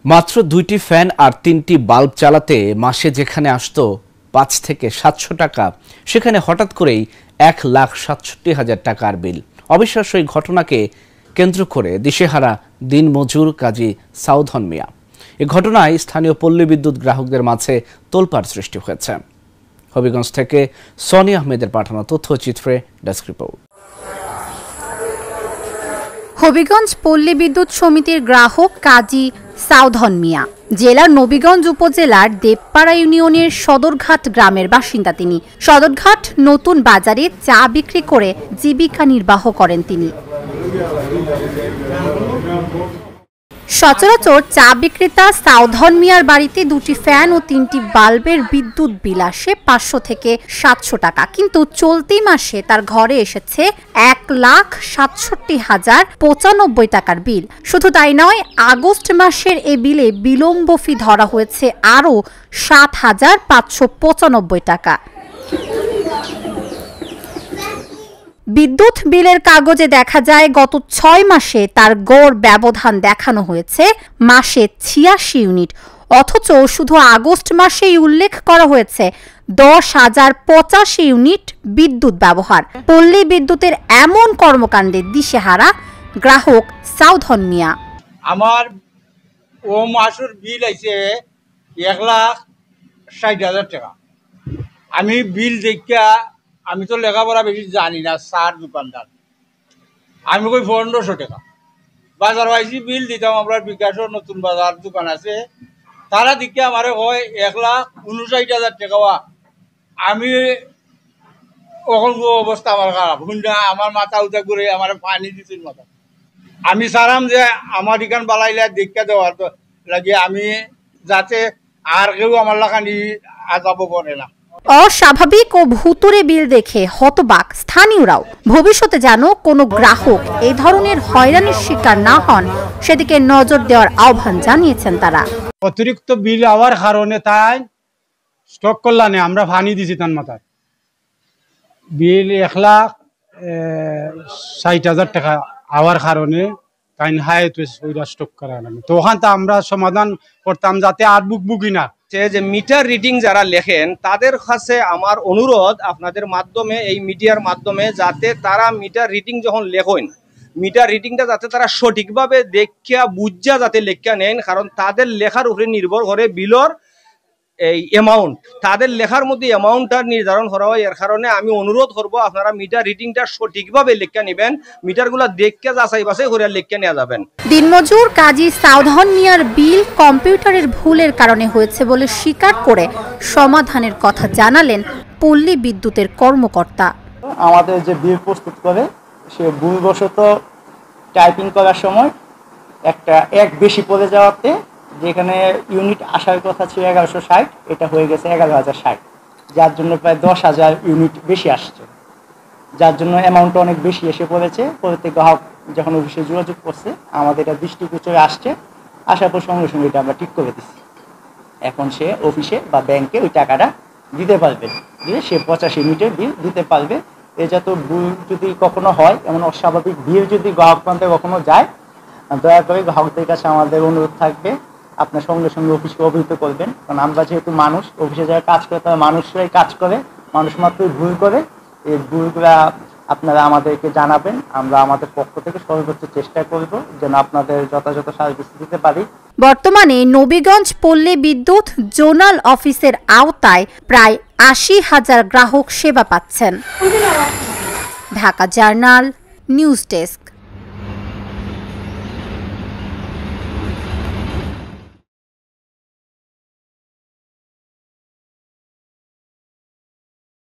মাত্র ২টি ফ্যান আর ৩টি বাল্ব চালাতে মাসে যেখানে আসতো ৫ থেকে ৭০০ টাকা, সেখানে হঠাৎ করেই ১,৬৭,০০০ টাকার বিল। অবিশ্বাস্য এই ঘটনাকে কেন্দ্র করে দিশেহারা দিনমজুর কাজী সাউধন মিয়া। এ ঘটনায় স্থানীয় পল্লী বিদ্যুৎ গ্রাহকদের মাঝে তোলপাড় সৃষ্টি হয়েছে। হবিগঞ্জ থেকে সনি আহমেদের পাঠানো তথ্যচিত্রে ডেস্ক রিপোর্ট। হবিগঞ্জ পল্লী বিদ্যুৎ সমিতির গ্রাহক কাজী সাউধন মিয়া জেলার নবীগঞ্জ উপজেলার দেবপাড়া ইউনিয়নের সদরঘাট গ্রামের বাসিন্দা তিনি। সদরঘাট নতুন বাজারে চা বিক্রি করে জীবিকা নির্বাহ করেন তিনি। সচরাচর চা বিক্রেতা সাউধন মিয়ার বাড়িতে ২টি ফ্যান ও ৩টি বাল্বের বিদ্যুৎ বিল আসে ৫০০ থেকে ৭০০ টাকা, কিন্তু চলতি মাসে তার ঘরে এসেছে ১,৬৭,০৯৫ টাকার বিল। শুধু তাই নয়, আগস্ট মাসের এ বিলে বিলম্ব ফি ধরা হয়েছে আরও ৭,৫৯৫ টাকা। বিদ্যুৎ বিলের কাগজে দেখা যায় গত ৬ মাসে তার গড় ব্যবধান দেখানো হয়েছে মাসে ৮৬ ইউনিট, অথচ শুধু আগস্ট মাসেই উল্লেখ করা হয়েছে ১০,০৮৫ ইউনিট বিদ্যুৎ ব্যবহার। পল্লী বিদ্যুতের এমন কর্মকাণ্ডে দিশেহারা গ্রাহক সাউধন মিয়া। আমার ও মাসের বিল আইছে ১,৬০,০০০ টাকা। আমি বিল দেখা, আমি তো লেখাপড়া বেশি জানি না, সার দোকানদার, আমি কই ১৫০০ টাকা বাজার পাইছি বিল দিতাম। আপনার বিকাশের নতুন বাজার দোকান আছে, তারা দিকে আমার হয় ১,৫৯,০০০ টাকা। আমি ওখান অবস্থা আমার খারাপ, হুন্ডা আমার মাথা উঠা করে আমার পানি দিছিল মাথা। আমি চারাম যে আমার এখান বালাইলে দেখা দেওয়ার লাগে, আমি যাতে আর কেউ আমার লাগানি আজাবো করে না। অস্বাভাবিক ও ভুতুরে বিল দেখে হতবাক স্থানীয়রাও। ভবিষ্যতে যেন কোনো গ্রাহক এই ধরনের হয়রানির শিকার না হন, সেদিকে নজর দেওয়ার আহ্বান জানিয়েছেন তারা। অতিরিক্ত বিল হওয়ার কারণে তাই স্টক করলানে আমরা পানি দিছি তার মাথায় বিল ১,৬০,০০০ টাকা হওয়ার কারণে তাই হাই স্টক করা লাগে। তো ওখান আমরা সমাধান করতাম যাতে আর বুকি না। যে মিটার রিডিং যারা লেখেন তাদের কাছে আমার অনুরোধ আপনাদের মাধ্যমে, এই মিডিয়ার মাধ্যমে, যাতে তারা মিটার রিডিং যখন লেখেন, মিটার রিডিংটা যাতে তারা সঠিকভাবে দেখিয়া বুঝা যাতে লেখা নেন, কারণ তাদের লেখার উপরে নির্ভর করে বিলর এই অ্যামাউন্ট, তাদের লেখার মধ্যে অ্যামাউন্টটা নির্ধারণ করা হয়। এর কারণে আমি অনুরোধ করব আপনারা মিটার রিডিংটা সঠিকভাবে লেখা নেবেন, মিটারগুলো দেখে যাচাই বাছাই করে লেখা নেওয়া যাবেন। দিনমজুর কাজী সাউধন মিয়ার বিল কম্পিউটারের ভুলের কারণে হয়েছে বলে স্বীকার করে সমাধানের কথা জানালেন পল্লী বিদ্যুতের কর্মকর্তা। আমাদের যে বিল প্রস্তুত করে সে ভুলবশত টাইপিং করার সময় এক বেশি পড়ে যাওয়াতে যেখানে ইউনিট আসার কথা ছিল ১১৬০, এটা হয়ে গেছে ১১,০৬০, যার জন্য প্রায় ১০,০০০ ইউনিট বেশি আসছে, যার জন্য অ্যামাউন্টটা অনেক বেশি এসে পড়েছে। পরে গ্রাহক যখন অফিসে যোগাযোগ করছে, আমাদের এটা দৃষ্টিগোচরে আসছে, আসার পর সঙ্গে সঙ্গে এটা আমরা ঠিক করে দিচ্ছি। এখন সে অফিসে বা ব্যাংকে ওই টাকাটা দিতে পারবে, দিয়ে সে ৮৫ ইউনিটের বিল দিতে পারবে। এ যত ভুল যদি কখনো হয়, এমন অস্বাভাবিক বিল যদি গ্রাহক প্রান্তে কখনো যায়, দয়া করে গ্রাহকদের কাছে আমাদের অনুরোধ থাকবে আপনার সঙ্গে সঙ্গে অফিসকে অবহিত করবেন। কারণ আমরা যেহেতু মানুষ, অফিসে যারা কাজ করে তারা মানুষরাই কাজ করে, মানুষ মাত্রই ভুল করে। এই ভুলগুলা আপনারা আমাদেরকে জানাবেন, আমরা আমাদের পক্ষ থেকে সর্বোচ্চ চেষ্টা করব যেন আপনাদের যথাযথ সার্ভিস দিতে পারি। বর্তমানে নবীগঞ্জ পল্লী বিদ্যুৎ জোনাল অফিসের আওতায় প্রায় ৮০,০০০ গ্রাহক সেবা পাচ্ছেন। Dhaka journal, news desk.